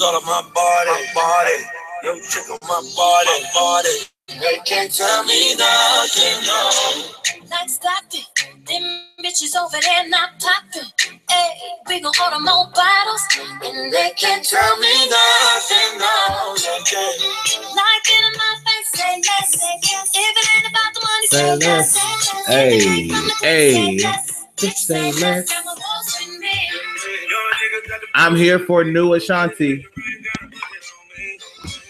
all of my body. Yo, check on my body. They can't tell me nothing, no. Like Stockton, them bitches over there not popping. Hey, we gon' order more bottles, and they can't tell me nothing, no. Like in my face, say less. If it ain't about the money, say less. Hey, just say less. I'm here for new Ashanti.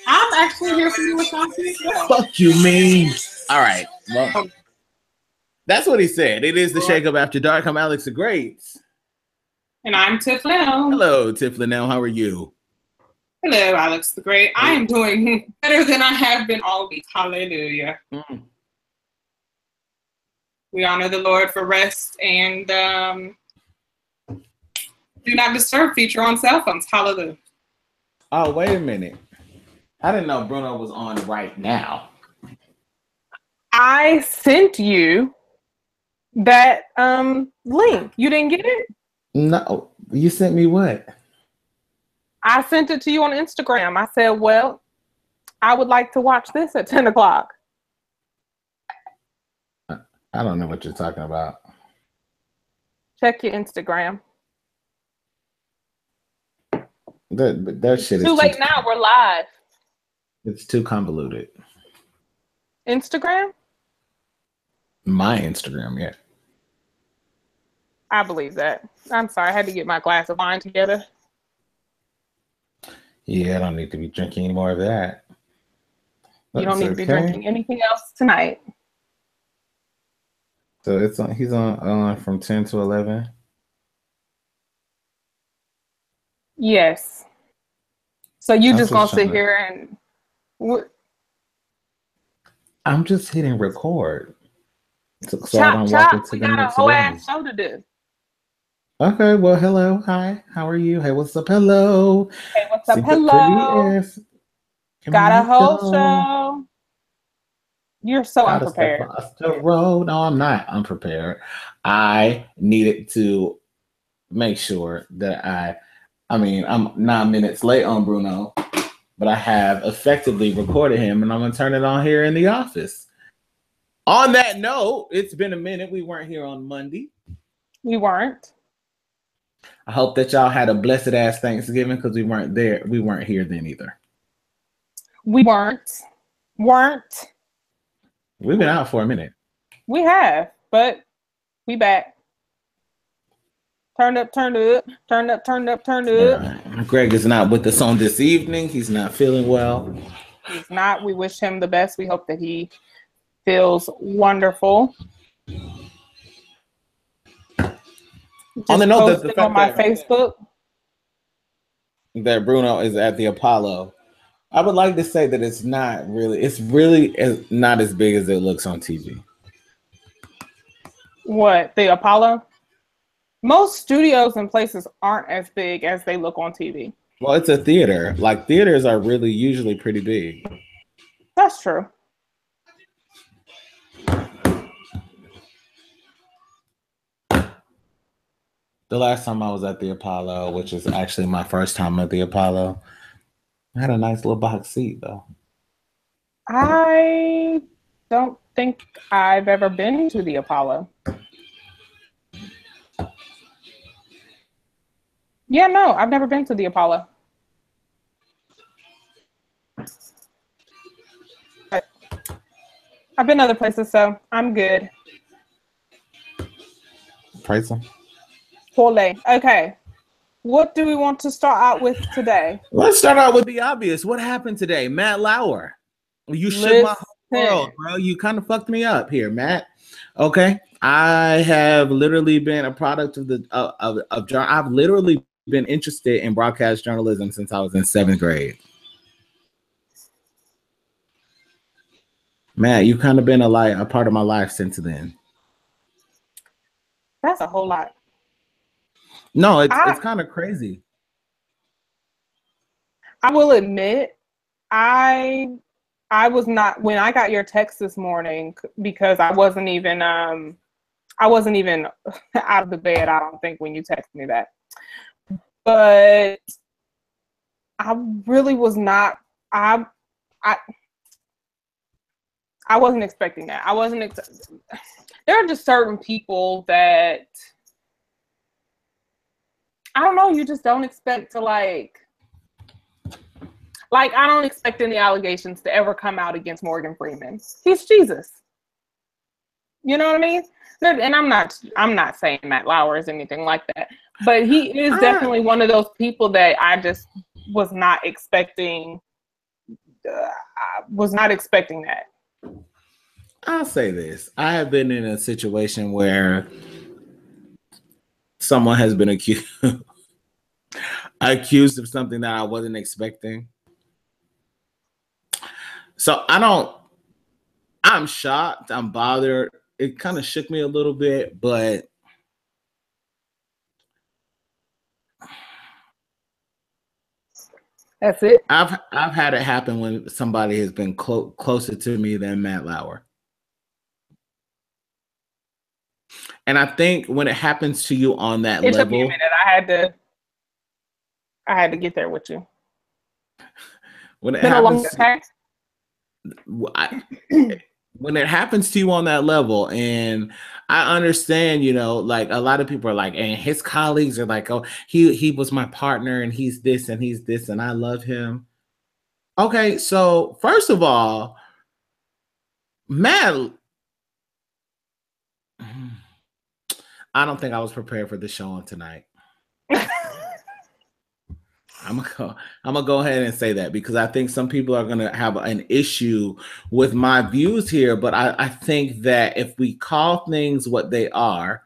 I'm actually here for you, Ashanti. Fuck you, mean. All right. Well, that's what he said. It is the Shake Up After Dark. I'm Alex the Great. And I'm Tiff Linnell. Hello, Tiff Linnell. How are you? Hello, Alex the Great. I am doing better than I have been all week. Hallelujah. We honor the Lord for rest and do not disturb feature on cell phones. Hallelujah. Oh, wait a minute. I didn't know Bruno was on right now. I sent you that link. You didn't get it? No. You sent me what? I sent it to you on Instagram. I said, well, I would like to watch this at 10 o'clock. I don't know what you're talking about. Check your Instagram. That shit is too late now. We're live. It's too convoluted. Instagram? My Instagram, yeah. I believe that. I'm sorry. I had to get my glass of wine together. Yeah, I don't need to be drinking any more of that. You don't need to be drinking anything else tonight. So it's on. He's on from 10 to 11. Yes. So you just gonna sit here and I'm just hitting record. So I don't walk into we the got a next whole room. ass show to do. Okay, well, hello, hi, how are you? Hey, what's up? Hello. Hey, what's up? Hello. Got a whole show. You're so unprepared. No, I'm not unprepared. I needed to make sure that I mean, I'm 9 minutes late on Bruno, but I have effectively recorded him, and I'm going to turn it on here in the office. On that note, it's been a minute. We weren't here on Monday. We weren't. I hope that y'all had a blessed ass Thanksgiving because we weren't there. We weren't here then either. We weren't. We've been out for a minute. We have, but we back. Turn up. Greg is not with us on this evening. He's not feeling well. He's not. We wish him the best. We hope that he feels wonderful. On the note that on my Facebook that Bruno is at the Apollo, I would like to say that it's really not as big as it looks on TV. What, the Apollo? Most studios and places aren't as big as they look on TV. Well, it's a theater. Like, theaters are really usually pretty big. That's true. The last time I was at the Apollo, which is actually my first time at the Apollo, I had a nice little box seat, though. I don't think I've ever been to the Apollo. Yeah, no, I've never been to the Apollo. I've been other places, so I'm good. Praise him. Okay. What do we want to start out with today? Let's start out with the obvious. What happened today? Matt Lauer. You shook my whole world, bro. You kind of fucked me up here, Matt. Okay. I have literally been a product of I've literally been interested in broadcast journalism since I was in 7th grade. Matt, you've kind of been a part of my life since then. That's a whole lot. No, it's kind of crazy. I will admit, I was not, when I got your text this morning, because I wasn't even out of the bed, I don't think, when you texted me that. But I really was not. I wasn't expecting that. There are just certain people that I don't know. You just don't expect to like. I don't expect any allegations to ever come out against Morgan Freeman. He's Jesus. You know what I mean? And I'm not saying Matt Lauer is anything like that, but he is definitely one of those people that I just was not expecting. I was not expecting that. I'll say this. I have been in a situation where someone has been accused of something that I wasn't expecting. So I'm shocked. I'm bothered. It kind of shook me a little bit, but that's it. I've had it happen when somebody has been closer to me than Matt Lauer. And I think when it happens to you on that level, took me a minute. I had to get there with you. When it happens, when it happens to you on that level, and I understand, like a lot of people are like, and his colleagues are like, oh, he was my partner, and he's this, and I love him. Okay, so first of all, Matt, I don't think I was prepared for the show on tonight. I'm gonna go ahead and say that because I think some people are gonna have an issue with my views here. But I think that if we call things what they are,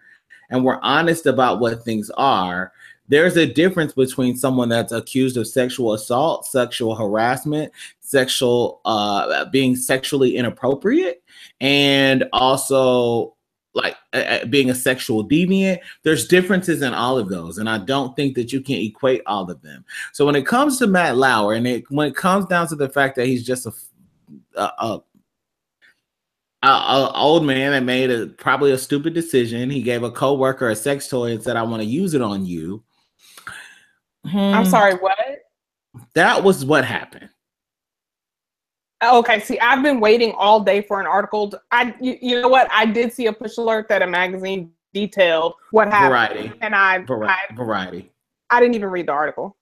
and we're honest about what things are, there's a difference between someone that's accused of sexual assault, sexual harassment, being sexually inappropriate, and also like being a sexual deviant. There's differences in all of those, and I don't think that you can equate all of them. So when it comes to Matt Lauer, and when it comes down to the fact that he's just a old man that made probably a stupid decision, he gave a coworker a sex toy and said, "I want to use it on you." I'm sorry, what? That was what happened. Okay, see, I've been waiting all day for an article. You know what? I did see a push alert that a magazine detailed what happened. Variety. I didn't even read the article.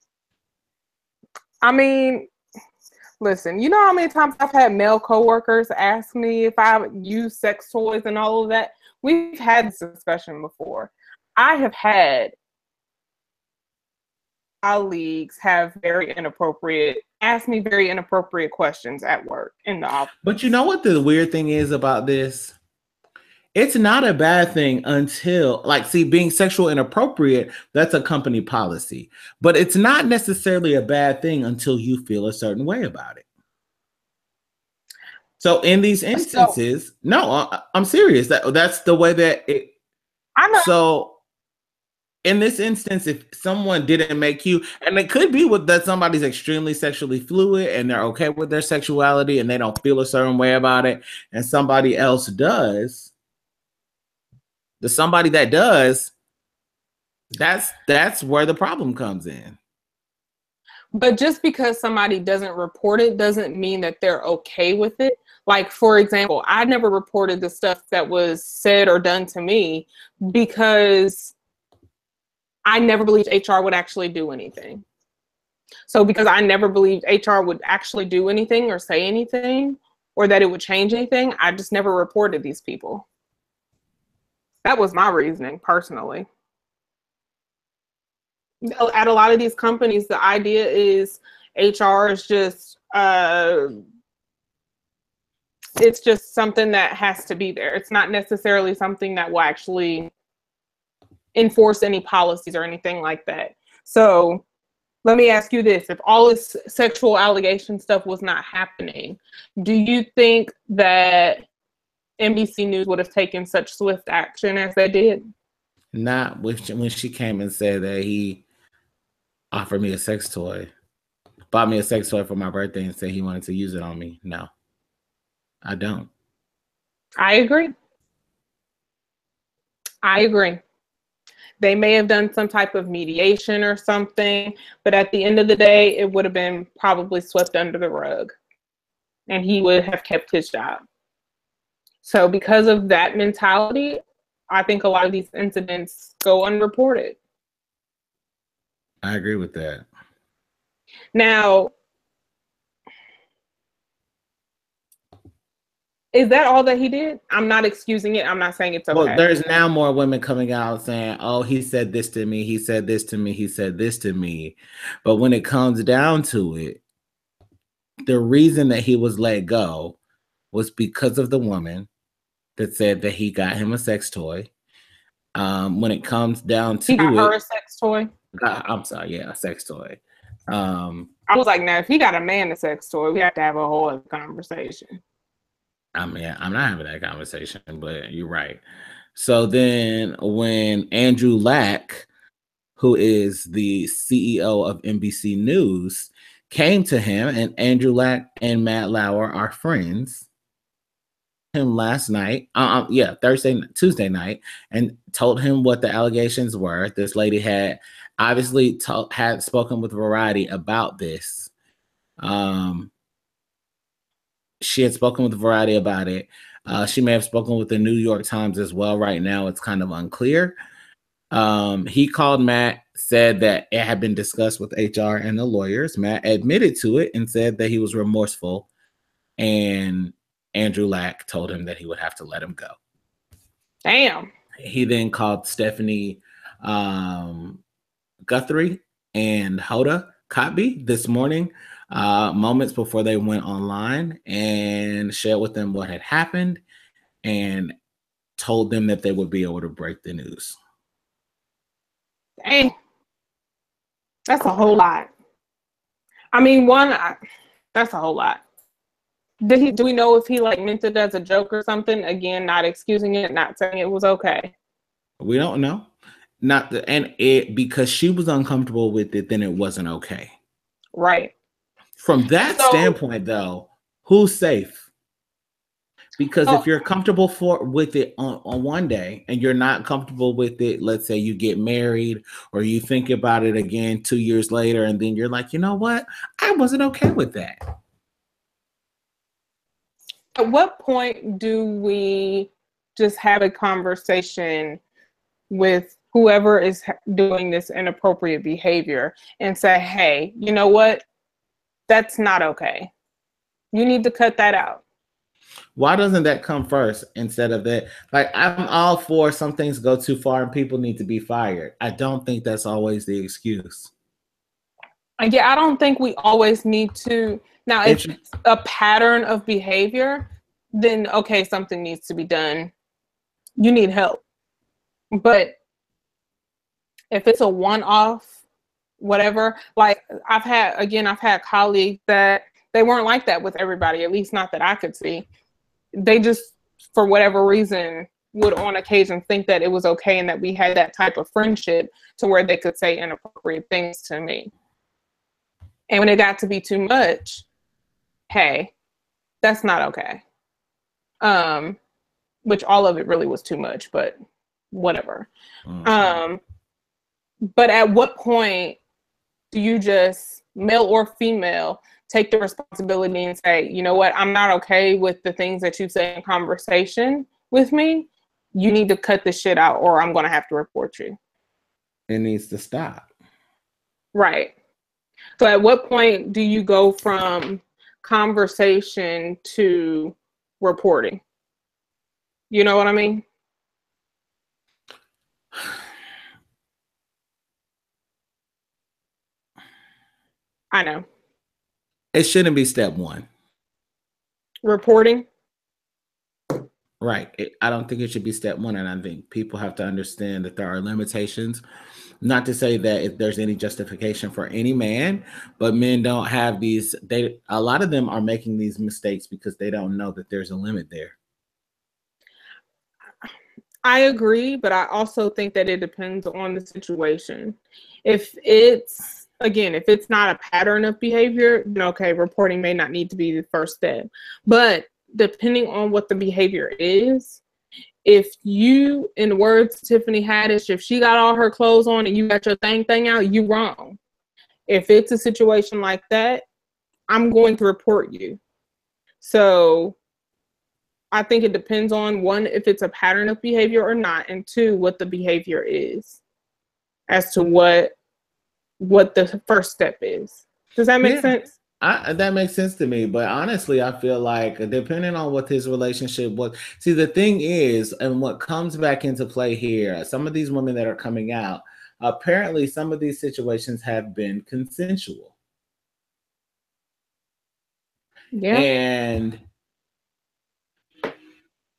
I mean, listen, you know how many times I've had male coworkers ask me if I use sex toys and all of that? We've had this discussion before. I have had colleagues ask me very inappropriate questions at work in the office. But you know what the weird thing is about this? It's not a bad thing until, being sexual inappropriate, that's a company policy. But it's not necessarily a bad thing until you feel a certain way about it. So in these instances, no, I'm serious. That's the way that it. I know. So in this instance, if someone didn't make you, and it could be that somebody's extremely sexually fluid and they're okay with their sexuality and they don't feel a certain way about it, and somebody else does, somebody that does, that's where the problem comes in. But just because somebody doesn't report it doesn't mean that they're okay with it. Like, for example, I never reported the stuff that was said or done to me because I never believed HR would actually do anything. So because I never believed HR would actually do anything or say anything or that it would change anything, I just never reported these people. That was my reasoning personally. At a lot of these companies, the idea is HR is just, it's just something that has to be there. It's not necessarily something that will actually enforce any policies or anything like that. So let me ask you this. If all this sexual allegation stuff was not happening, do you think that NBC News would have taken such swift action as they did? Not when she came and said that he offered me a sex toy, bought me a sex toy for my birthday and said he wanted to use it on me. No, I don't. I agree. They may have done some type of mediation or something, but at the end of the day, it would have been probably swept under the rug and he would have kept his job. So because of that mentality, I think a lot of these incidents go unreported. I agree with that. Now, is that all that he did? I'm not excusing it. I'm not saying it's okay. Well, there's now more women coming out saying, oh, he said this to me, he said this to me, he said this to me. But when it comes down to it, the reason that he was let go was because of the woman that said that he got him a sex toy. When it comes down to he got her a sex toy? I'm sorry, yeah, a sex toy. I was like, now, if he got a man a sex toy, we have to have a whole other conversation. I mean, I'm not having that conversation, but you're right. So then when Andrew Lack, who is the CEO of NBC News, came to him, and Andrew Lack and Matt Lauer are friends, him last night, Tuesday night, and told him what the allegations were. This lady had obviously had spoken with Variety about this. She had spoken with Variety about it. She may have spoken with the New York Times as well. Right now, it's kind of unclear. He called Matt, said that it had been discussed with HR and the lawyers. Matt admitted to it and said that he was remorseful. And Andrew Lack told him that he would have to let him go. Damn. He then called Stephanie Guthrie and Hoda Kotb this morning, moments before they went online, and shared with them what had happened and told them that they would be able to break the news. Dang. That's a whole lot. I mean, that's a whole lot. Do we know if he like meant it as a joke or something? Again, not excusing it, not saying it was okay. We don't know. Because she was uncomfortable with it, then it wasn't okay. Right. From that standpoint, though, who's safe? Because if you're comfortable with it on one day and you're not comfortable with it, let's say you get married or you think about it again 2 years later, and then you're like, you know what? I wasn't okay with that. At what point do we just have a conversation with whoever is doing this inappropriate behavior and say, hey, you know what? That's not okay. You need to cut that out. Why doesn't that come first instead of that? Like, I'm all for some things go too far and people need to be fired. I don't think that's always the excuse. Yeah, I don't think we always need to. Now, if it's a pattern of behavior, then okay, something needs to be done. You need help. But if it's a one-off, whatever, like I've had colleagues that they weren't like that with everybody, at least not that I could see. They just, for whatever reason, would on occasion think that it was okay and that we had that type of friendship to where they could say inappropriate things to me. And when it got to be too much, hey, that's not okay. Which all of it really was too much, but whatever. Mm-hmm. But at what point do you just, male or female, take the responsibility and say, you know what, I'm not okay with the things that you say in conversation with me. You need to cut this shit out or I'm going to have to report you. It needs to stop. Right. So at what point do you go from conversation to reporting? You know what I mean? I know. It shouldn't be step one. Reporting? Right. I don't think it should be step one. And I think people have to understand that there are limitations. Not to say that if there's any justification for any man, but men don't have these. A lot of them are making these mistakes because they don't know that there's a limit there. I agree, but I also think that it depends on the situation. If it's not a pattern of behavior, then okay, reporting may not need to be the first step. But depending on what the behavior is, if you, in the words of Tiffany Haddish, if she got all her clothes on and you got your thing out, you wrong. If it's a situation like that, I'm going to report you. So I think it depends on, one, if it's a pattern of behavior or not, and two, what the behavior is as to what the first step is. Does that make sense? That makes sense to me, but honestly, I feel like depending on what his relationship was. See, the thing is, and what comes back into play here, some of these women that are coming out, apparently some of these situations have been consensual. Yeah. And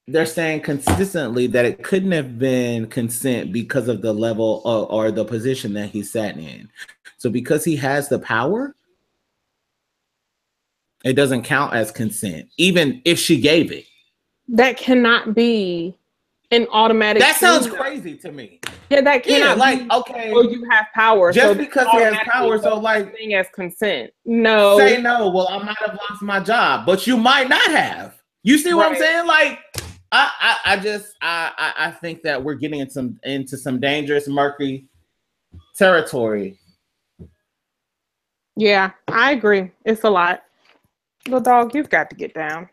they're saying consistently that it couldn't have been consent because of the level or the position that he sat in. So because he has the power, it doesn't count as consent, even if she gave it. That cannot be an automatic. That sounds crazy to me. Yeah, that cannot like, be. Okay, oh, you have power. Just so because he has power, so like thing as consent. No. Say no. Well, I might have lost my job, but you might not have. You see what I'm saying? Like, I think that we're getting into some dangerous, murky territory. Yeah, I agree. It's a lot. Little dog, you've got to get down.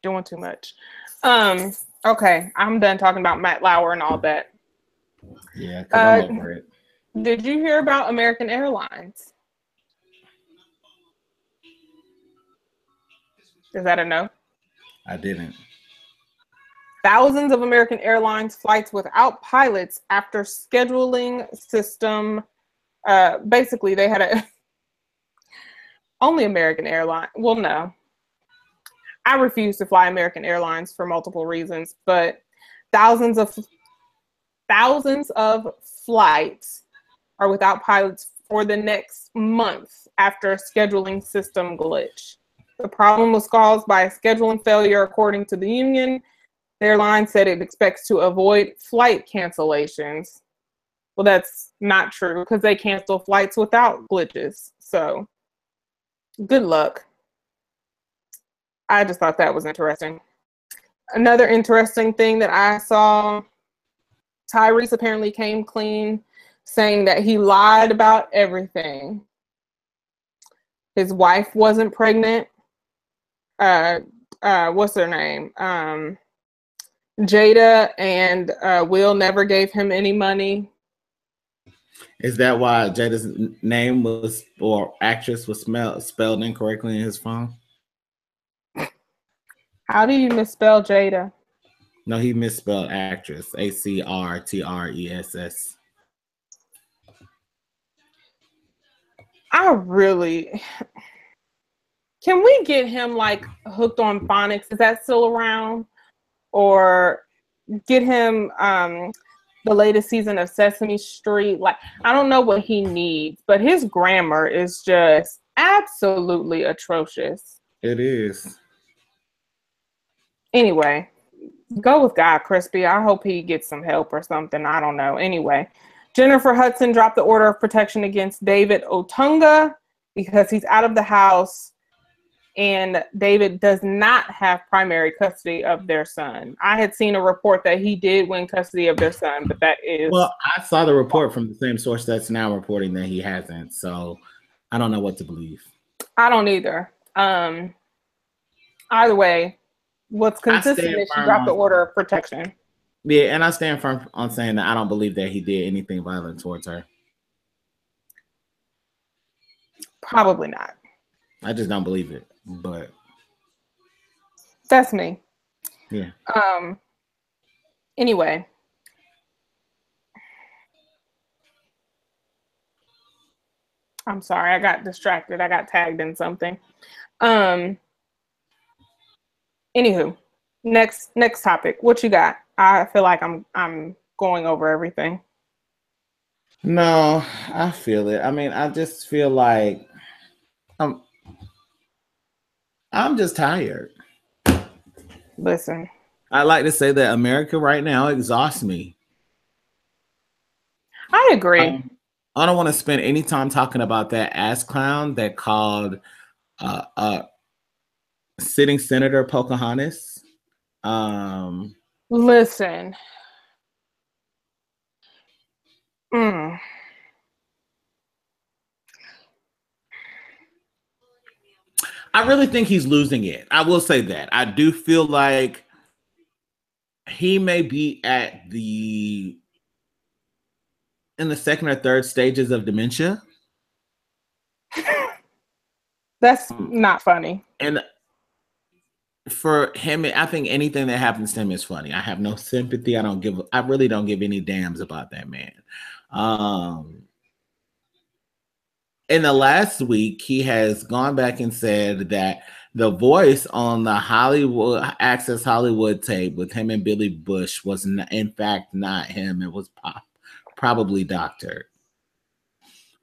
Doing too much. Okay, I'm done talking about Matt Lauer and all that. Yeah, because I'm over it. Did you hear about American Airlines? Is that a no? I didn't. Thousands of American Airlines flights without pilots after scheduling system. Basically, they had only American Airlines. Well, no. I refuse to fly American Airlines for multiple reasons, but thousands of flights are without pilots for the next month after a scheduling system glitch. The problem was caused by a scheduling failure, according to the union. The airline said it expects to avoid flight cancellations. Well, that's not true because they cancel flights without glitches. So, good luck. I just thought that was interesting. Another interesting thing that I saw, Tyrese apparently came clean, saying that he lied about everything. His wife wasn't pregnant. What's her name? Jada and Will never gave him any money. Is that why Jada's name was, or actress was spelled incorrectly in his phone? How do you misspell Jada? No, he misspelled actress. ACRTRESS. Can we get him like hooked on phonics? Is that still around? Or get him the latest season of Sesame Street? Like, I don't know what he needs, but his grammar is just absolutely atrocious. It is. Anyway, go with God, Crispy. I hope he gets some help or something. I don't know. Anyway, Jennifer Hudson dropped the order of protection against David Otunga because he's out of the house and David does not have primary custody of their son. I had seen a report that he did win custody of their son, but that is... Well, I saw the report from the same source that's now reporting that he hasn't, so I don't know what to believe. I don't either. Either way, what's consistent is she dropped the order of protection. Yeah, and I stand firm on saying that I don't believe that he did anything violent towards her. Probably not. I just don't believe it, but that's me. Yeah. Anyway. I'm sorry, I got distracted. I got tagged in something. Anywho, next topic. What you got? I feel like I'm going over everything. No, I feel it. I mean, I just feel like I'm just tired. Listen. I like to say that America right now exhausts me. I agree. I don't want to spend any time talking about that ass clown that called sitting Senator Pocahontas Listen. Mm. I really think he's losing it. I will say that. I do feel like he may be in the second or third stages of dementia. That's not funny. And for him, I think anything that happens to him is funny. I have no sympathy. I really don't give any damns about that man. In the last week, he has gone back and said that the voice on the Hollywood Access Hollywood tape with him and Billy Bush was in fact not him. It was probably doctored.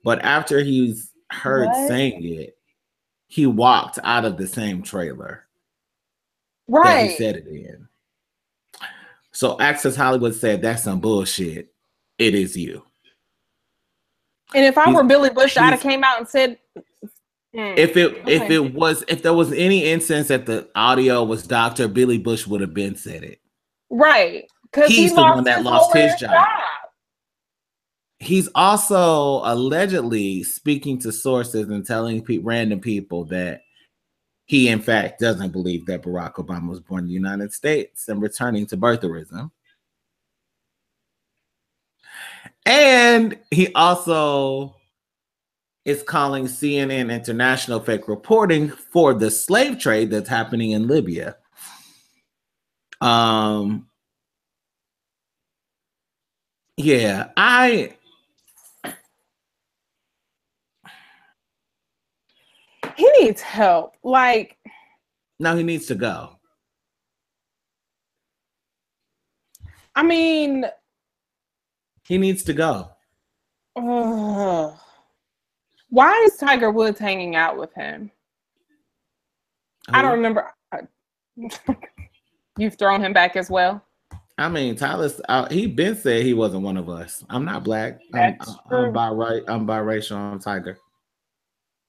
But after he's heard saying it, he walked out of the same trailer that he said it in. So Access Hollywood said, that's some bullshit. It is you. And if I were Billy Bush, I'd have came out and said, if there was any instance that the audio was Dr. Billy Bush would have been said it. Right. Because he's the one that lost his job. He's also allegedly speaking to sources and telling random people that he, in fact, doesn't believe that Barack Obama was born in the United States and returning to birtherism. And he also is calling CNN International fake reporting for the slave trade that's happening in Libya. Yeah, he needs help. Like, no, he needs to go. I mean, he needs to go. Why is Tiger Woods hanging out with him? Who? I don't remember. You've thrown him back as well. I mean, Tyler's he been said he wasn't one of us. I'm not black. That's true. I'm biracial. I'm Tiger.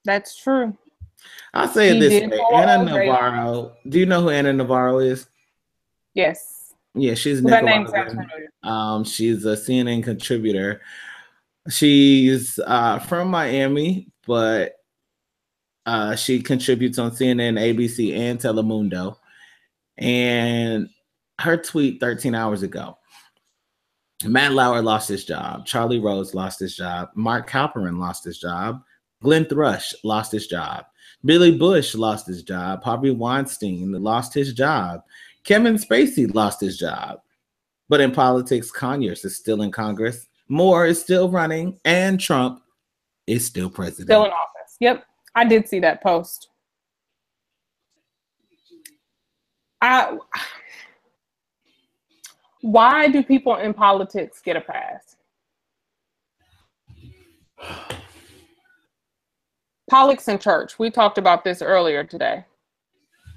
That's true. I'll say it this way. Anna Navarro. Do you know who Anna Navarro is? Yes. Yeah, she's Nicaraguan. She's a CNN contributor. She's from Miami, but she contributes on CNN, ABC, and Telemundo. And her tweet 13 hours ago, Matt Lauer lost his job. Charlie Rose lost his job. Mark Halperin lost his job. Glenn Thrush lost his job. Billy Bush lost his job. Harvey Weinstein lost his job. Kevin Spacey lost his job. But in politics, Conyers is still in Congress. Moore is still running. And Trump is still president. Still in office. Yep. I did see that post. Why do people in politics get a pass? Politics and church. We talked about this earlier today.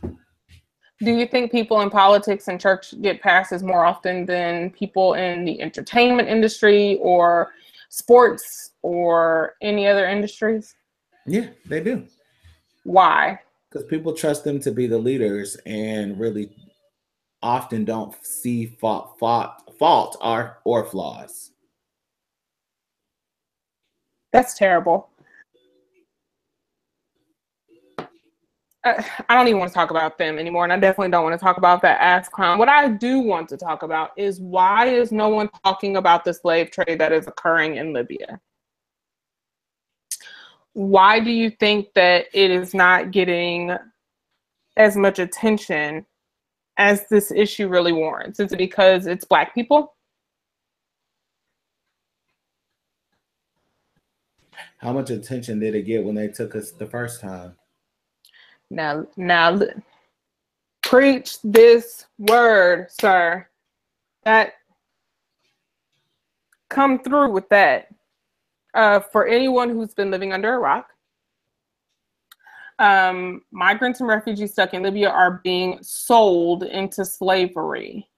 Do you think people in politics and church get passes more often than people in the entertainment industry or sports or any other industries? Yeah, they do. Why? Because people trust them to be the leaders and really often don't see fault or flaws. That's terrible. I don't even want to talk about them anymore, and I definitely don't want to talk about that ass clown. What I do want to talk about is why is no one talking about the slave trade that is occurring in Libya? Why do you think that it is not getting as much attention as this issue really warrants? Is it because it's Black people? How much attention did it get when they took us the first time? Now, preach this word, sir. That come through with that. For anyone who's been living under a rock, migrants and refugees stuck in Libya are being sold into slavery.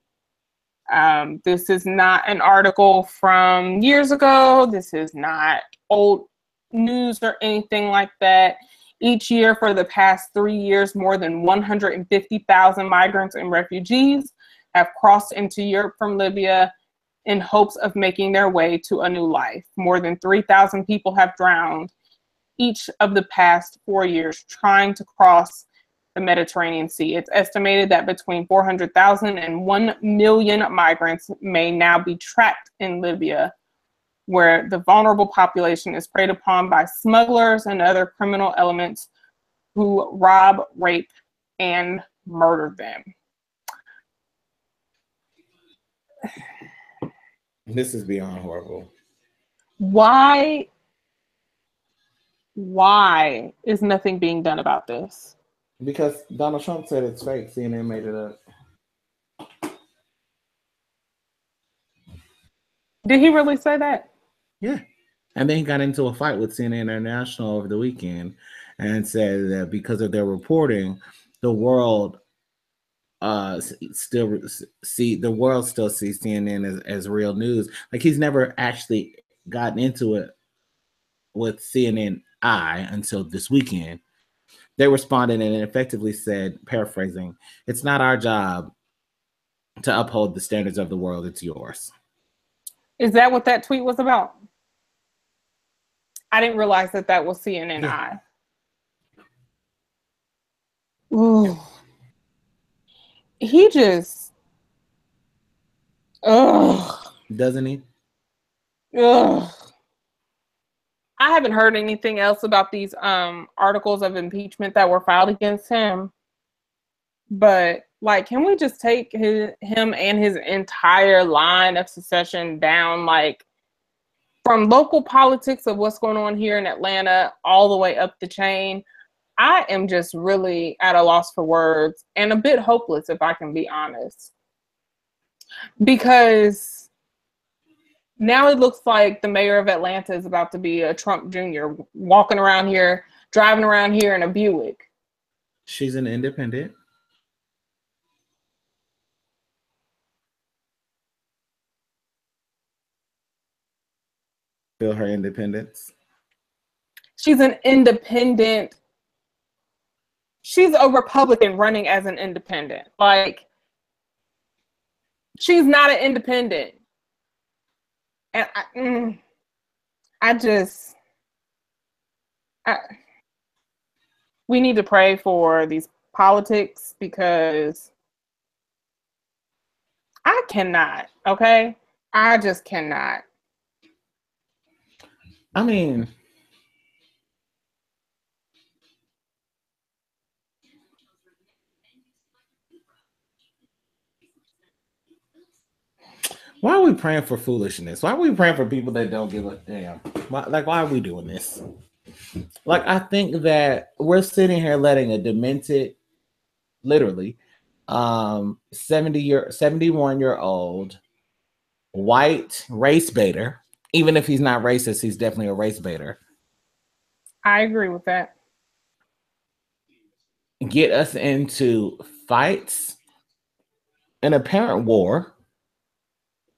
This is not an article from years ago. This is not old news or anything like that. Each year for the past 3 years, more than 150,000 migrants and refugees have crossed into Europe from Libya in hopes of making their way to a new life. More than 3,000 people have drowned each of the past 4 years trying to cross the Mediterranean Sea. It's estimated that between 400,000 and 1 million migrants may now be trapped in Libya, where the vulnerable population is preyed upon by smugglers and other criminal elements who rob, rape, and murder them. This is beyond horrible. Why is nothing being done about this? Because Donald Trump said it's fake. CNN made it up. Did he really say that? Yeah. And then he got into a fight with CNN International over the weekend and said that because of their reporting, the world still sees CNN as real news. Like, he's never actually gotten into it with CNN until this weekend. They responded and effectively said, paraphrasing, "It's not our job to uphold the standards of the world, it's yours." Is that what that tweet was about? I didn't realize that was CNN. Yeah. Ooh. He just, Doesn't he? I haven't heard anything else about these articles of impeachment that were filed against him. But, like, can we just take him and his entire line of secession down, like, from local politics of what's going on here in Atlanta all the way up the chain? I am just really at a loss for words and a bit hopeless, if I can be honest. Because now it looks like the mayor of Atlanta is about to be a Trump Jr., walking around here, driving around here in a Buick. She's an independent. Feel her independence. She's an independent. She's a Republican running as an independent. Like, she's not an independent. And we need to pray for these politics, because I cannot, okay? I just cannot. I mean, why are we praying for foolishness? Why are we praying for people that don't give a damn? Why are we doing this? Like, I think that we're sitting here letting a demented, literally, 71-year-old white race baiter. Even if he's not racist, he's definitely a race baiter. I agree with that. Get us into fights, an apparent war.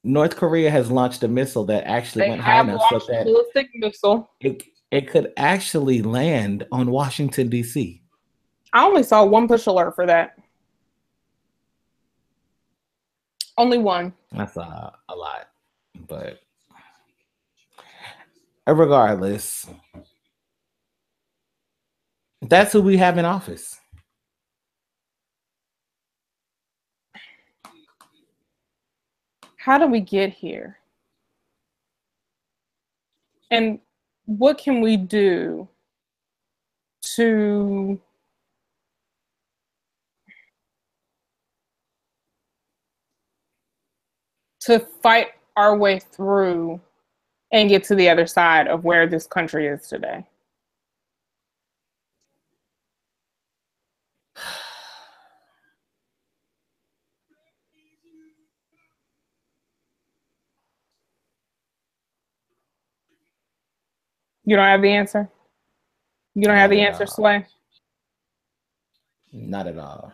North Korea has launched a missile that actually went high enough so that ballistic missile. It could actually land on Washington, D.C. I only saw one push alert for that. Only one. That's a lot. But regardless, that's who we have in office. How do we get here? And what can we do to fight our way through and get to the other side of where this country is today? You don't have the answer? You don't have the answer, Sway? Not at all.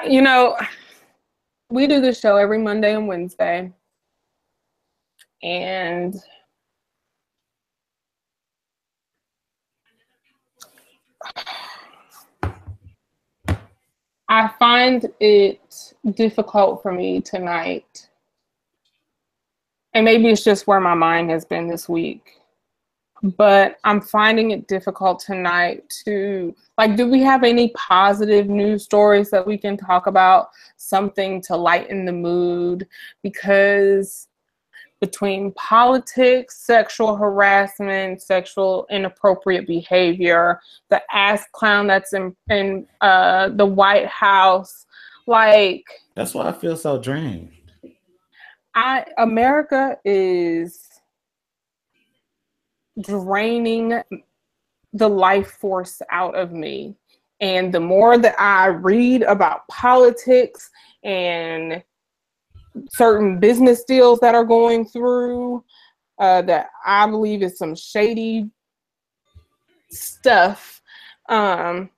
You know, we do this show every Monday and Wednesday. And I find it difficult for me tonight, and maybe it's just where my mind has been this week, but I'm finding it difficult tonight to, like, do we have any positive news stories that we can talk about? Something to lighten the mood? Because between politics, sexual harassment, sexual inappropriate behavior, the ass clown that's in the White House, like, That's why I feel so drained. America is draining the life force out of me. And the more that I read about politics and certain business deals that are going through, that I believe is some shady stuff, it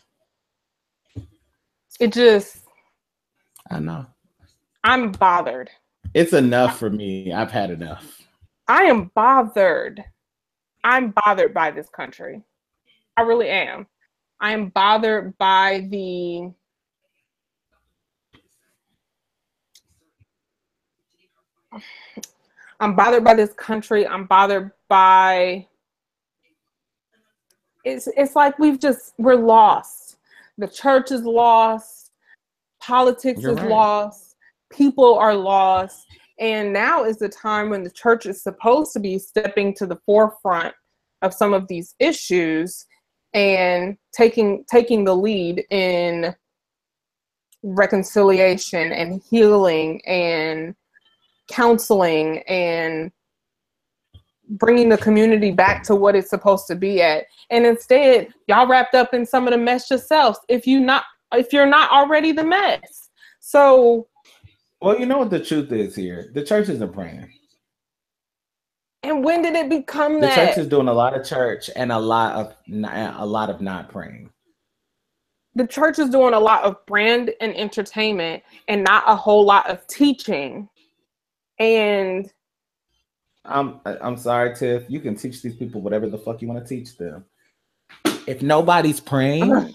just, I know. I'm bothered. It's enough for me. I've had enough. I am bothered. I'm bothered by this country. I really am. I am bothered by I'm bothered by this country. I'm bothered by, it's like we're lost. The church is lost. Politics You're is right. lost. People are lost. And now is the time when the church is supposed to be stepping to the forefront of some of these issues and taking the lead in reconciliation and healing and counseling and bringing the community back to what it's supposed to be at. And instead, y'all wrapped up in some of the mess yourselves if you're not already the mess. So, well, you know what the truth is here? The church isn't praying. And when did it become the that? church is doing a lot of church and a lot of not praying. The church is doing a lot of brand and entertainment and not a whole lot of teaching. And I'm sorry, Tiff. You can teach these people whatever the fuck you want to teach them. If nobody's praying,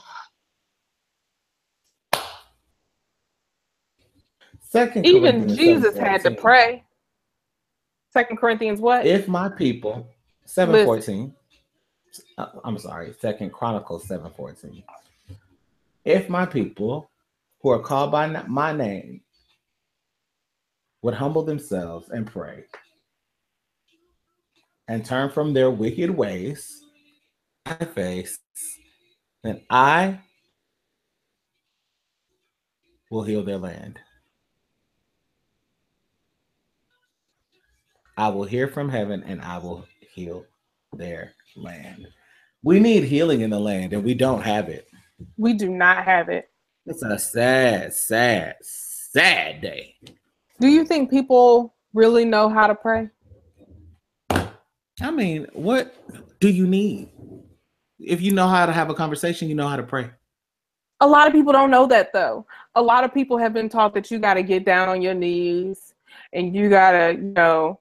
even Jesus had to pray. 2 Corinthians what? If my people, 7:14. I'm sorry, 2 Chronicles 7:14. If my people who are called by my name would humble themselves and pray and turn from their wicked ways, my face, then I will heal their land. I will hear from heaven and I will heal their land. We need healing in the land and we don't have it. We do not have it. It's a sad, sad, sad day. Do you think people really know how to pray? I mean, what do you need? If you know how to have a conversation, you know how to pray. A lot of people don't know that, though. A lot of people have been taught that you got to get down on your knees and you got to,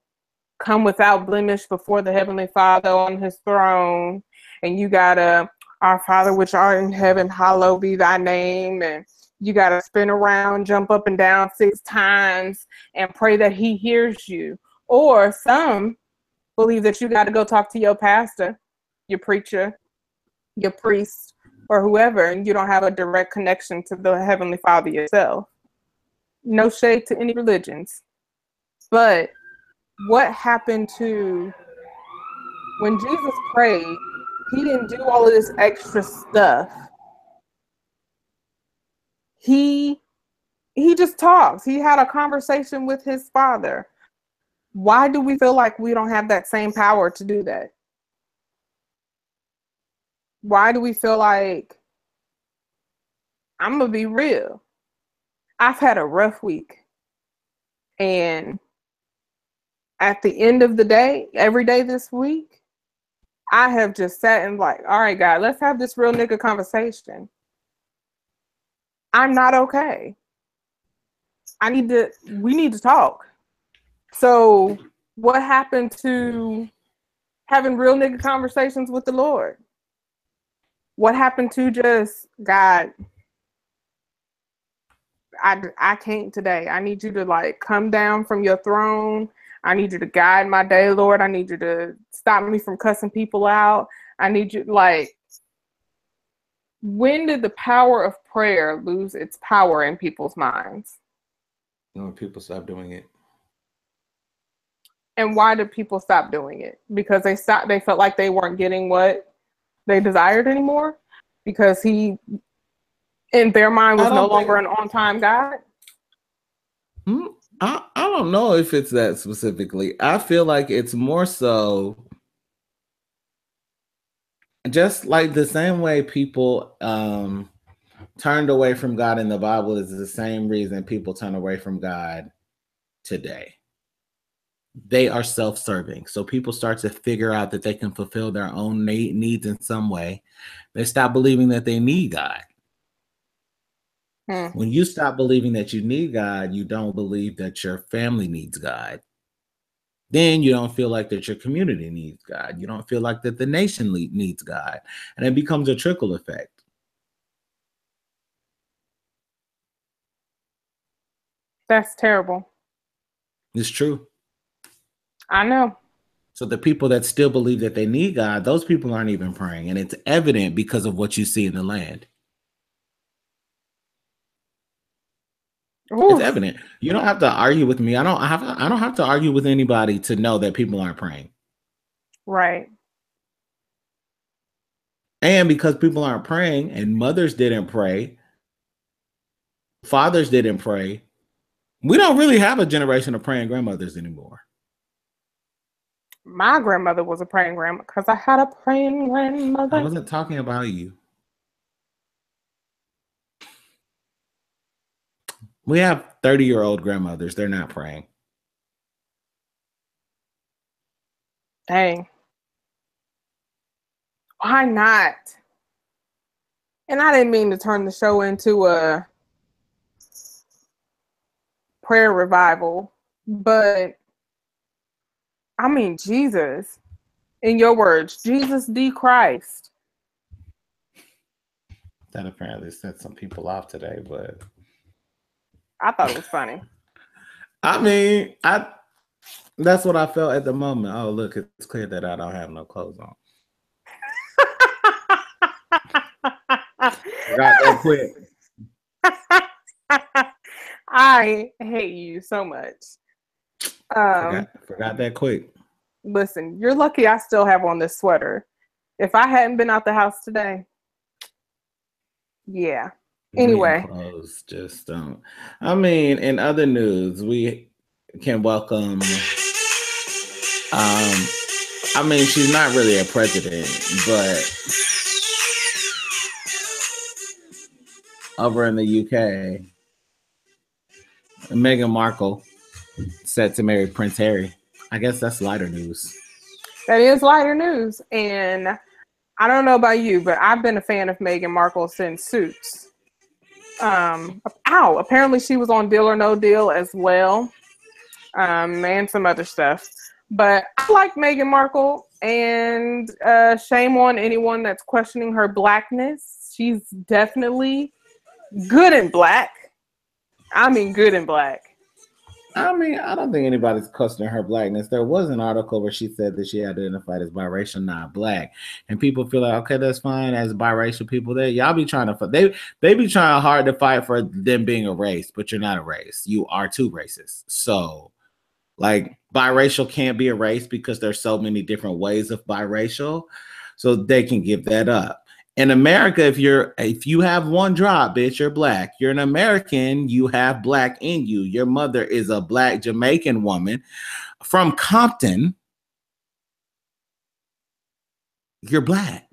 come without blemish before the Heavenly Father on his throne. And you got to, our Father which art in heaven, hallowed be thy name. And you got to spin around, jump up and down 6 times and pray that he hears you. Or some believe that you got to go talk to your pastor, your preacher, your priest, or whoever, and you don't have a direct connection to the Heavenly Father yourself. No shade to any religions. But what happened to when Jesus prayed? He didn't do all of this extra stuff. He just talks. He had a conversation with his Father. Why do we feel like we don't have that same power to do that? Why do we feel like, I'm going to be real, I've had a rough week. And at the end of the day, every day this week, I have just sat and like, all right, God, let's have this real nigga conversation. I'm not okay. We need to talk. So what happened to having real nigga conversations with the Lord? What happened to just God? I can't today. I need you to like come down from your throne. I need you to guide my day, Lord. I need you to stop me from cussing people out. I need you like, when did the power of prayer lose its power in people's minds? When people stop doing it. And why did people stop doing it? Because they felt like they weren't getting what they desired anymore? Because he, in their mind, was no longer an on-time God? I don't know if it's that specifically. I feel like it's more so just like the same way people turned away from God in the Bible is the same reason people turn away from God today. They are self-serving. So people start to figure out that they can fulfill their own needs in some way. They stop believing that they need God. When you stop believing that you need God, you don't believe that your family needs God. Then you don't feel like that your community needs God. You don't feel like that the nation needs God. And it becomes a trickle effect. That's terrible. It's true. I know. So the people that still believe that they need God, those people aren't even praying. And it's evident because of what you see in the land. Oof. It's evident. You don't have to argue with me. I don't have to argue with anybody to know that people aren't praying. Right. And because people aren't praying and mothers didn't pray, fathers didn't pray, we don't really have a generation of praying grandmothers anymore. My grandmother was a praying grandmother because I had a praying grandmother. I wasn't talking about you. We have 30-year-old grandmothers. They're not praying. Dang. Why not? And I didn't mean to turn the show into a prayer revival, but I mean, Jesus, in your words, Jesus the Christ. That apparently set some people off today, but I thought it was funny. I mean, that's what I felt at the moment. Oh, look, it's clear that I don't have no clothes on. Forgot that quick. I hate you so much. Forgot that quick. Listen, you're lucky I still have on this sweater. If I hadn't been out the house today, yeah. Anyway, clothes just don't. I mean, in other news, we can welcome. I mean, she's not really a president, but over in the UK, Meghan Markle set to marry Prince Harry. I guess that's lighter news. That is lighter news, and I don't know about you, but I've been a fan of Meghan Markle since Suits. Apparently she was on Deal or No Deal as well, and some other stuff. But I like Meghan Markle, and shame on anyone that's questioning her blackness. She's definitely good in black. I mean, good in black. I mean, I don't think anybody's questioning her blackness. There was an article where she said that she identified as biracial, not black, and people feel like, okay, that's fine. As biracial people, there, y'all be trying to they be trying hard to fight for them being a race, but you're not a race. You are two races. So, like, biracial can't be a race because there's so many different ways of biracial, so they can give that up. In America, if you have one drop, bitch, you're black. You're an American, you have black in you. Your mother is a black Jamaican woman from Compton. You're black.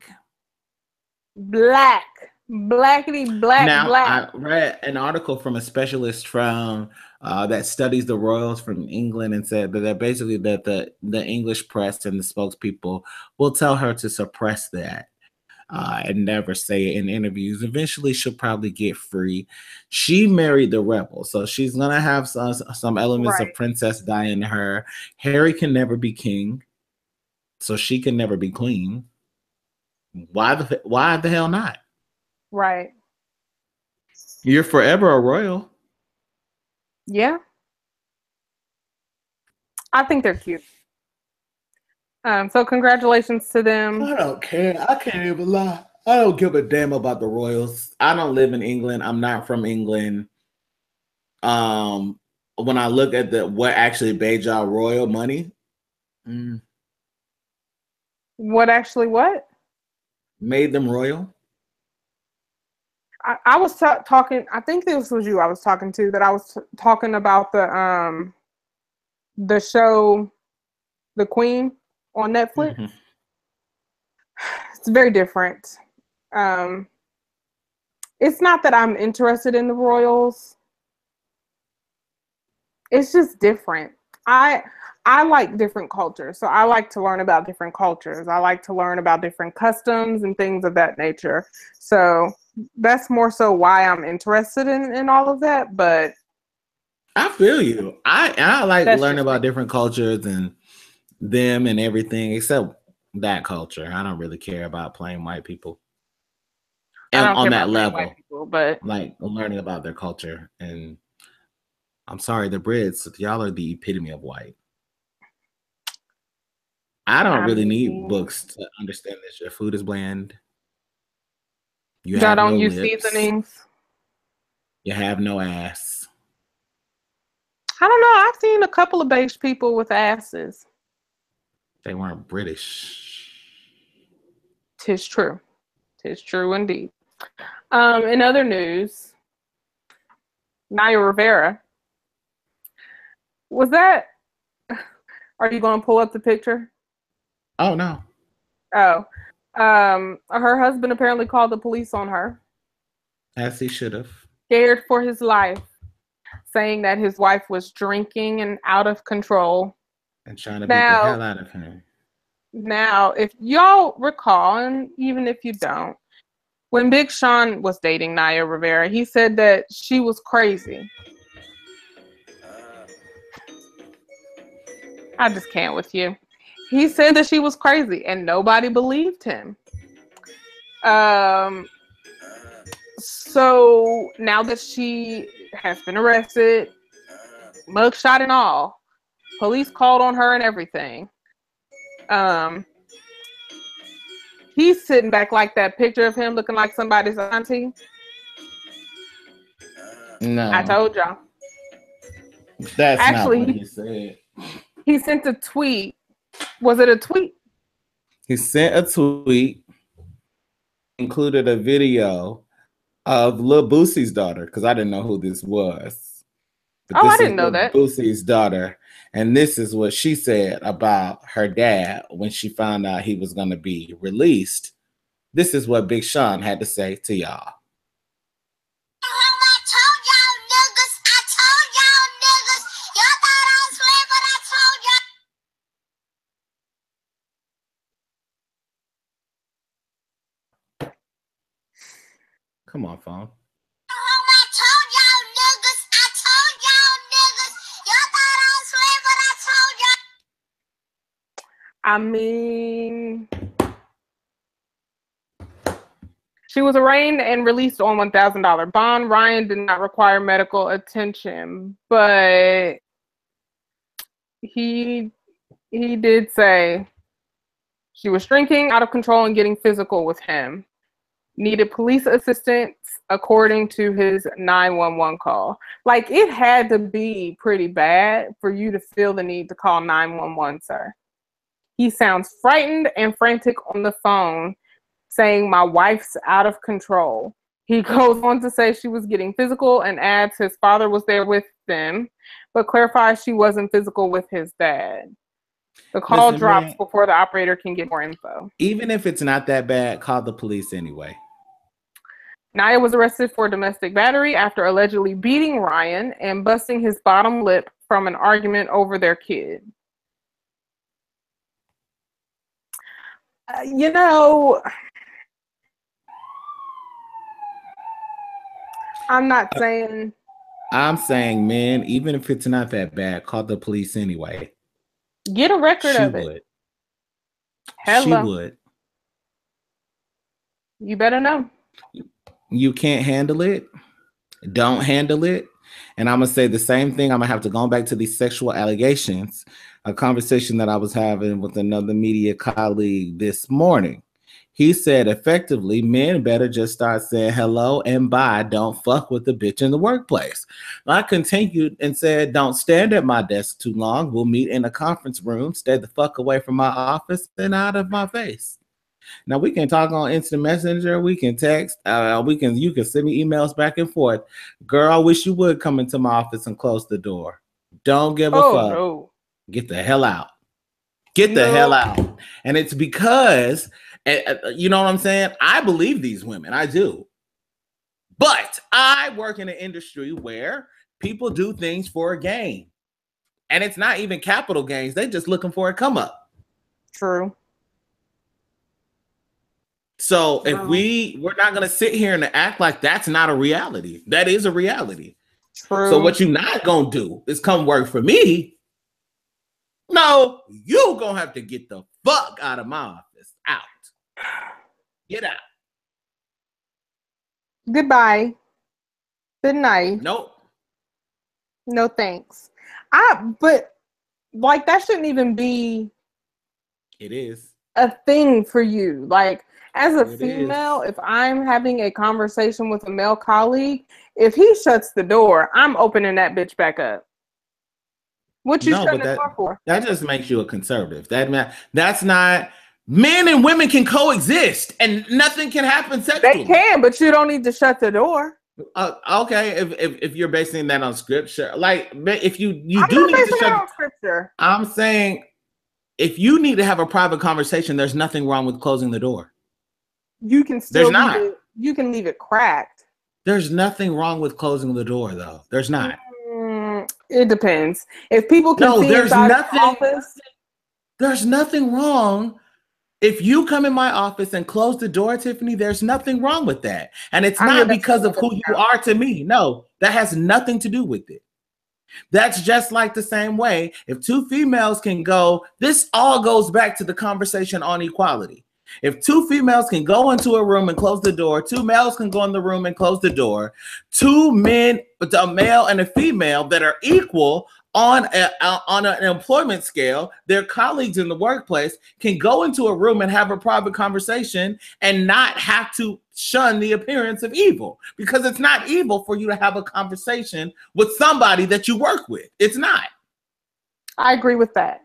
Blackity black. Now, black. I read an article from a specialist from that studies the royals from England and said that basically that the English press and the spokespeople will tell her to suppress that. And never say it in interviews. Eventually, she'll probably get free. She married the rebel, so she's gonna have some elements of Princess Di in her. Harry can never be king, so she can never be queen. Why the hell not? Right. You're forever a royal. Yeah. I think they're cute. So congratulations to them. I don't care. I can't even lie. I don't give a damn about the royals. I don't live in England. I'm not from England. When I look at what actually paid y'all royal money, What actually what? Made them royal? I was talking. I think this was you I was talking to. That I was talking about the show, The Queen on Netflix. Mm-hmm. It's very different. It's not that I'm interested in the royals. It's just different. I like different cultures, so I like to learn about different cultures. I like to learn about different customs and things of that nature. So that's more so why I'm interested in all of that. But I feel you. I like learning about me. different cultures and them and everything except that culture. I don't really care about plain white people. And on that level, people, but like learning about their culture. And I'm sorry, the Brits, y'all are the epitome of white. I don't really need books to understand that your food is bland. You have no lips. Seasonings. You have no ass. I don't know. I've seen a couple of beige people with asses. They weren't British. Tis true. Tis true indeed. In other news, Naya Rivera. Was that? Are you going to pull up the picture? Oh, no. Oh. Her husband apparently called the police on her. As he should have. Scared for his life, saying that his wife was drinking and out of control. And trying to beat the hell out of him. Now, if y'all recall, and even if you don't, when Big Sean was dating Naya Rivera, he said that she was crazy. I just can't with you. He said that she was crazy, and nobody believed him. So now that she has been arrested, mugshot and all, police called on her and everything. He's sitting back like that picture of him looking like somebody's auntie. No. I told y'all. That's actually not what he said. He sent a tweet. Was it a tweet? He sent a tweet, included a video of Lil Boosie's daughter, because I didn't know who this was. But I didn't know that. Boosie's daughter. And this is what she said about her dad when she found out he was going to be released. This is what Big Sean had to say to y'all. Come on, phone. I mean, she was arraigned and released on $1,000 bond. Ryan did not require medical attention, but he did say she was drinking out of control and getting physical with him. Needed police assistance according to his 911 call. Like, it had to be pretty bad for you to feel the need to call 911, sir. He sounds frightened and frantic on the phone, saying, "My wife's out of control." He goes on to say she was getting physical and adds his father was there with them, but clarifies she wasn't physical with his dad. The call drops before the operator can get more info. Even if it's not that bad, call the police anyway. Naya was arrested for domestic battery after allegedly beating Ryan and busting his bottom lip from an argument over their kid. You know, I'm not saying. I'm saying, man, even if it's not that bad, call the police anyway. Get a record of it. Hello. She would. You better know. You can't handle it. Don't handle it. And I'm going to say the same thing. I'm going to have to go back to these sexual allegations, a conversation that I was having with another media colleague this morning. He said, effectively, men better just start saying hello and bye. Don't fuck with the bitch in the workplace. I continued and said, don't stand at my desk too long. We'll meet in a conference room. Stay the fuck away from my office and out of my face. Now we can talk on Instant Messenger. We can text. You can send me emails back and forth. Girl, I wish you would come into my office and close the door. Don't give a fuck. No. Get the hell out. Get the hell out. And it's because, you know what I'm saying? I believe these women. I do. But I work in an industry where people do things for a gain. And it's not even capital gains. They're just looking for a come up. True. So if we're not going to sit here and act like that's not a reality. That is a reality. True. So what you're not going to do is come work for me. No, you're going to have to get the fuck out of my office. Out. Get out. Goodbye. Good night. Nope. No thanks. But like that shouldn't even be. It is a thing for you. Like as a female, if I'm having a conversation with a male colleague, if he shuts the door, I'm opening that bitch back up. What you shutting the door for? That just makes you a conservative. That's not. Men and women can coexist, and nothing can happen sexually. They can, but you don't need to shut the door. Okay, if you're basing that on scripture, like if you I'm do not need to shut on scripture. I'm saying if you need to have a private conversation, there's nothing wrong with closing the door. You can still you can leave it cracked. There's nothing wrong with closing the door, though. There's not. It depends. If people can see inside the office, there's nothing wrong. If you come in my office and close the door, Tiffany, there's nothing wrong with that. And it's not because of who you are to me. No, that has nothing to do with it. That's just like the same way. If two females can go, this all goes back to the conversation on equality. If two females can go into a room and close the door, two males can go in the room and close the door, two men, a male and a female that are equal on an employment scale, their colleagues in the workplace can go into a room and have a private conversation and not have to shun the appearance of evil, because it's not evil for you to have a conversation with somebody that you work with. It's not. I agree with that.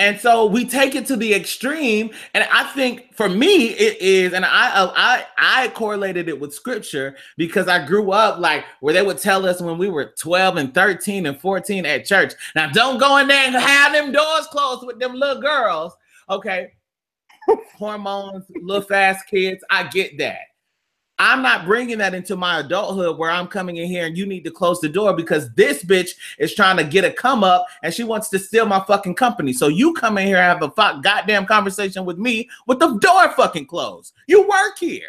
And so we take it to the extreme, and I think for me it is, and I correlated it with scripture because I grew up like where they would tell us when we were 12 and 13 and 14 at church, now don't go in there and have them doors closed with them little girls, okay? Hormones, little fast kids, I get that. I'm not bringing that into my adulthood where I'm coming in here and you need to close the door because this bitch is trying to get a come up and she wants to steal my fucking company. So you come in here and have a goddamn conversation with me with the door fucking closed. You work here.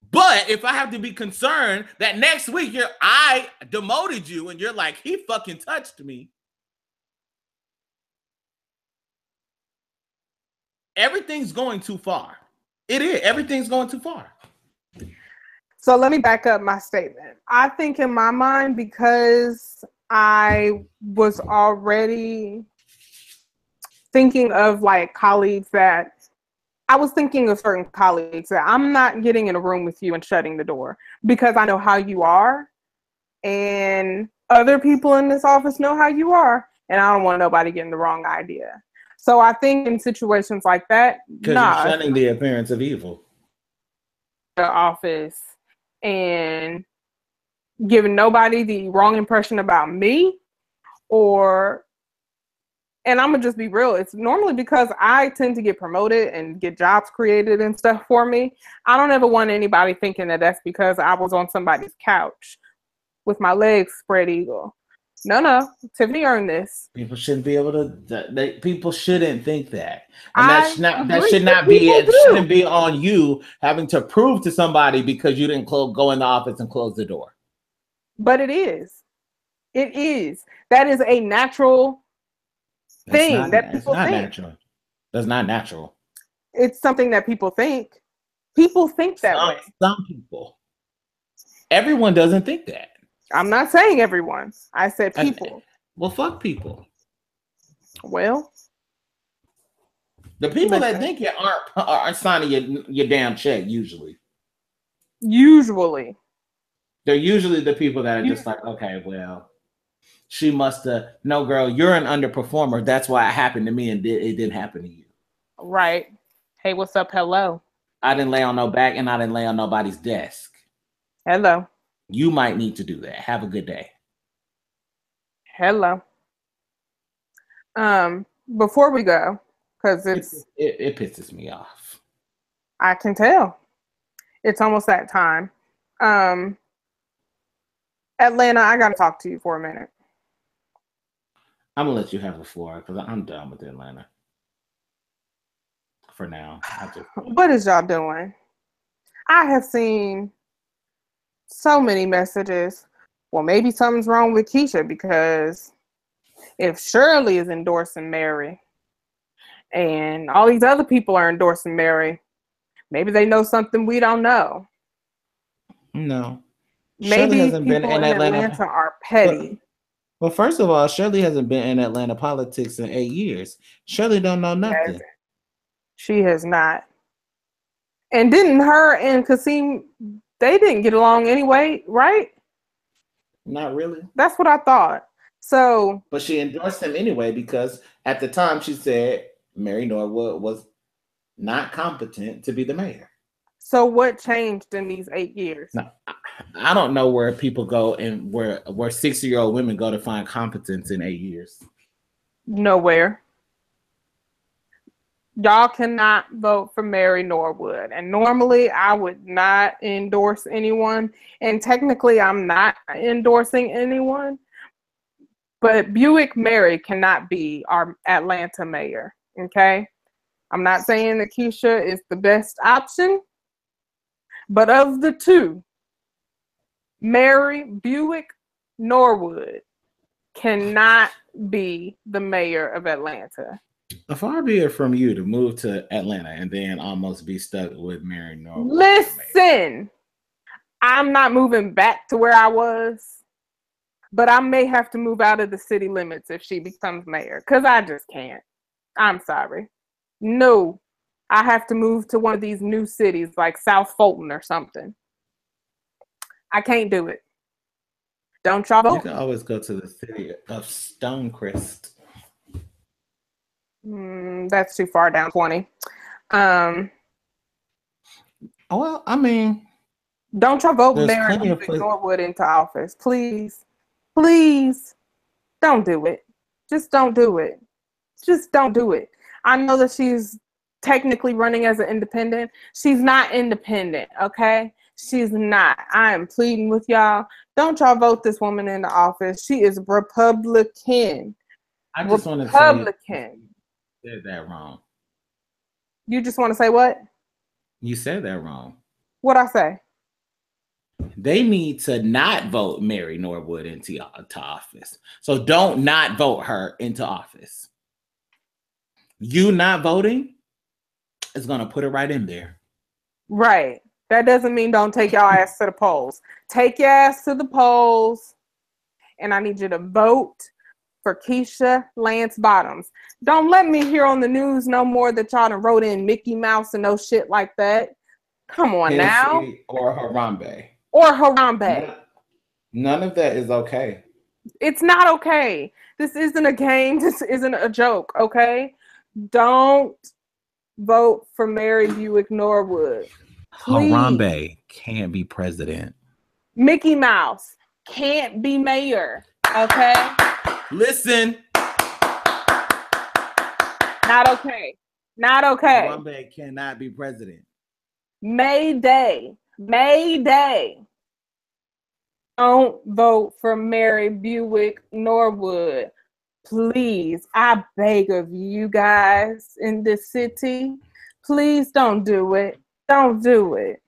But if I have to be concerned that next week I demoted you and you're like, he fucking touched me. Everything's going too far. It is. Everything's going too far. So let me back up my statement. I think in my mind, because I was already thinking of like colleagues that I was thinking of certain colleagues that I'm not getting in a room with you and shutting the door because I know how you are. And other people in this office know how you are. And I don't want nobody getting the wrong idea. So I think in situations like that, because you're shunning the appearance of evil. The office and giving nobody the wrong impression about me, and I'm gonna just be real. It's normally because I tend to get promoted and get jobs created and stuff for me. I don't ever want anybody thinking that that's because I was on somebody's couch with my legs spread eagle. No, Tiffany earned this. People shouldn't be able to. People shouldn't think that, and that should not be. It shouldn't be on you having to prove to somebody because you didn't go in the office and close the door. But it is. It is. That is a natural thing that people think. Natural. That's not natural. It's something that people think. People think that way. Some people. Everyone doesn't think that. I'm not saying everyone. I said people. Well, fuck people. Well, the people that think you aren't signing your damn check usually. Usually. They're usually the people that are just like, okay, well, she must have. No, girl, you're an underperformer. That's why it happened to me, and it didn't happen to you. Right. Hey, what's up? Hello. I didn't lay on no back, and I didn't lay on nobody's desk. Hello. You might need to do that. Have a good day. Hello. Before we go, because it pisses me off. I can tell. It's almost that time. Atlanta, I gotta talk to you for a minute. I'm gonna let you have the floor because I'm done with Atlanta. For now. What is y'all doing? I have seen so many messages. Well, maybe something's wrong with Keisha, because if Shirley is endorsing Mary and all these other people are endorsing Mary, maybe they know something we don't know. No. Maybe people in Atlanta are petty. Well, first of all, Shirley hasn't been in Atlanta politics in 8 years. Shirley don't know nothing. She has not. And didn't her and Kasim, they didn't get along anyway, right? Not really. That's what I thought. So, but she endorsed him anyway because at the time she said Mary Norwood was not competent to be the mayor. So what changed in these 8 years? No, I don't know where people go and where 60-year-old women go to find competence in 8 years. Nowhere. Y'all cannot vote for Mary Norwood. And normally I would not endorse anyone. And technically I'm not endorsing anyone. But Buick Mary cannot be our Atlanta mayor. Okay? I'm not saying that Keisha is the best option. But of the two, Mary Buick Norwood cannot be the mayor of Atlanta. Far be it from you to move to Atlanta and then almost be stuck with Mary Norwood. Listen, I'm not moving back to where I was, but I may have to move out of the city limits if she becomes mayor, because I just can't. I'm sorry. No, I have to move to one of these new cities like South Fulton or something. I can't do it. Don't y'all vote? You can always go to the city of Stonecrest. That's too far down 20. Well, I mean, don't y'all vote Mary Norwood into office, please. Please, don't do it. Just don't do it. Just don't do it. I know that she's technically running as an independent. She's not independent, okay? She's not. I am pleading with y'all. Don't y'all vote this woman into office. She is Republican. I just want to Republican. You said that wrong. You just want to say what? You said that wrong. What'd I say? They need to not vote Mary Norwood into office. So don't not vote her into office. You not voting is going to put it right in there. Right. That doesn't mean don't take your ass to the polls. Take your ass to the polls, and I need you to vote for Keisha Lance Bottoms. Don't let me hear on the news no more that y'all done wrote in Mickey Mouse and no shit like that. Come on now. Or Harambe. Or Harambe. None of that is okay. It's not okay. This isn't a game. This isn't a joke, okay? Don't vote for Mary Buick Norwood. Please. Harambe can't be president. Mickey Mouse can't be mayor, okay? Listen. Not okay. Not okay. Harambe cannot be president. Mayday. Mayday. Don't vote for Mary Buick Norwood. Please, I beg of you guys in this city, please don't do it. Don't do it.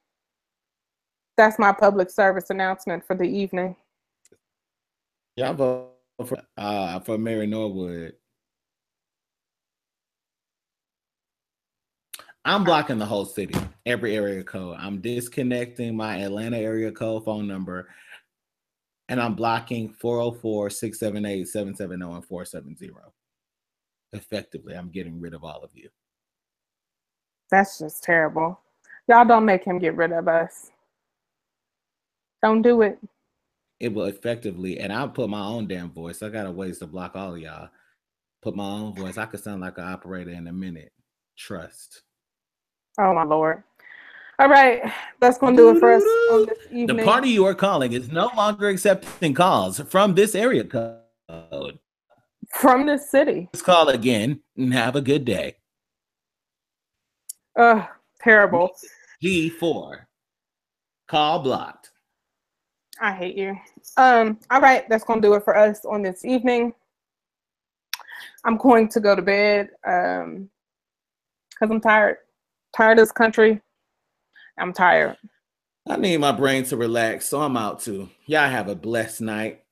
That's my public service announcement for the evening. Y'all vote for Mary Norwood. I'm blocking the whole city, every area code. I'm disconnecting my Atlanta area code phone number, and I'm blocking 404-678-770 and 470. Effectively, I'm getting rid of all of you. That's just terrible. Y'all don't make him get rid of us. Don't do it. It will effectively, and I'll put my own damn voice. I got a ways to block all of y'all. Put my own voice. I could sound like an operator in a minute. Trust. Oh my Lord. All right, that's gonna do it for us on this evening. The party you are calling is no longer accepting calls from this area code. From this city. Let's call again and have a good day. Terrible. G4. Call blocked. I hate you. All right, that's gonna do it for us on this evening. I'm going to go to bed because I'm tired. Tired of this country. I'm tired. I need my brain to relax, so I'm out too. Y'all have a blessed night.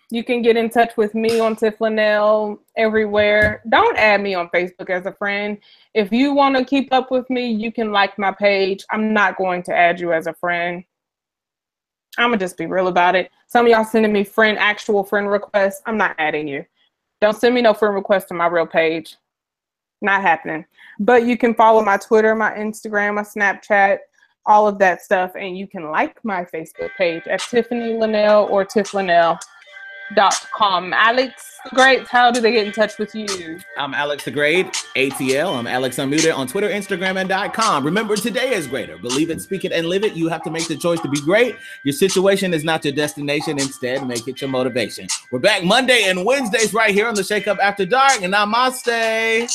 You can get in touch with me on Tiff Linnell everywhere. Don't add me on Facebook as a friend. If you want to keep up with me, you can like my page. I'm not going to add you as a friend. I'm going to just be real about it. Some of y'all sending me actual friend requests. I'm not adding you. Don't send me no friend requests to my real page. Not happening. But you can follow my Twitter, my Instagram, my Snapchat, all of that stuff. And you can like my Facebook page at Tiffany Linnell or tifflinnell.com. Alex the Great, how do they get in touch with you? I'm Alex the Great, ATL. I'm Alex Unmuted on Twitter, Instagram, and .com. Remember, today is greater. Believe it, speak it, and live it. You have to make the choice to be great. Your situation is not your destination. Instead, make it your motivation. We're back Monday and Wednesdays right here on the Shake Up After Dark. And namaste.